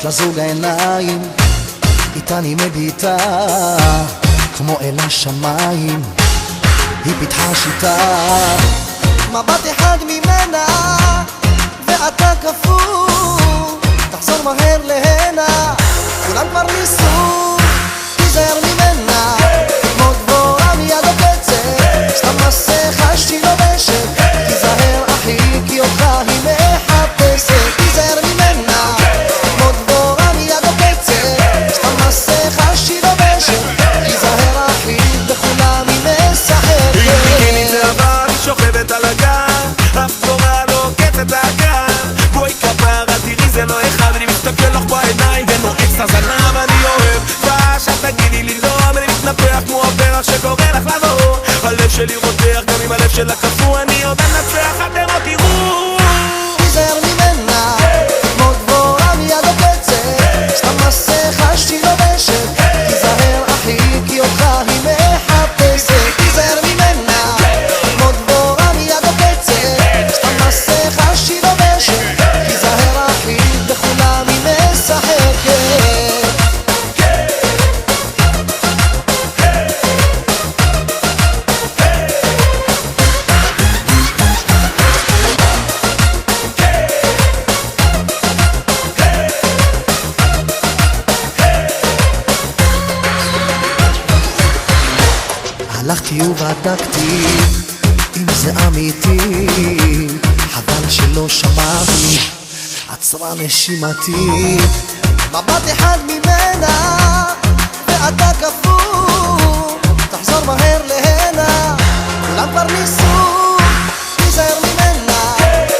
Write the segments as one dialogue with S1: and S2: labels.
S1: יש לה זוג העיניים, איתה אני מביטה כמו אל השמיים. היא פיתחה שיטה, מבט אחד ממנה ואתה כפור, תחזור מהר להנה, כולם כבר ניסו, תיזהר ממנה, כמו דבורה מיד עוקצת, סתם מסכה שהיא לובשת, תיזהר אחי כי אותך היא מחפשת, תיזהר ממנה, כמו דבורה מיד עוקצת, סתם מסכה שהיא לובשת, תיזהר אחי בכולם היא משחקת.
S2: היא ביקיני צהבה, היא שוכבת על הגן, אף דבורה לא עוקצת לאגן, בואי כפרה תראי זה לא אחד, אני מסתכל לך בעיניים ונועץ את הזנב, אני אוהב דש, אל תגידי לי לא, אני מתנפח כמו הפרח שקורא לך לבוא, הלב שלי רותח גם אם הלב שלה קפוא, אני עוד אנצח, אתם עוד תראו.
S1: תיזהר ממנה, כמו דבורה מיד עוקצת, סתם מסכה שהיא לובשת, תיזהר אחי כי אותך היא מחפשת, תיזהר ממנה, כמו דבורה מיד עוקצת, סתם מסכה שהיא לובשת, תיזהר אחי בכולם היא משחקת. הלכתי ובדקתי אם זה אמיתי, חבל שלא שמעתי, עצרה נשימתי, מבט אחד ממנה ואתה כפור, תחזור מהר להנה, כולם כבר ניסו, תיזהר ממנה,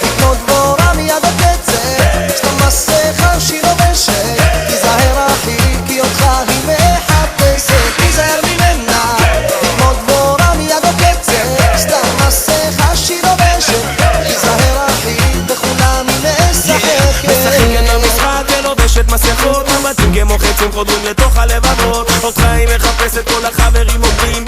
S1: היא כמו דבורה מיד עוקצת, סתם מסכה שהיא לובשת, תיזהר אחי כי אותך היא מחפשת, תיזהר ממנה, היא כמו דבורה מיד עוקצת, סתם מסכה שהיא לובשת, תיזהר אחי בכולם היא משחקת.
S2: משחקת במשחק ולובשת מסכות, מבטים כמו חצים חודרים לתוך הלבבות, אותך היא מחפשת כל החברים אומרים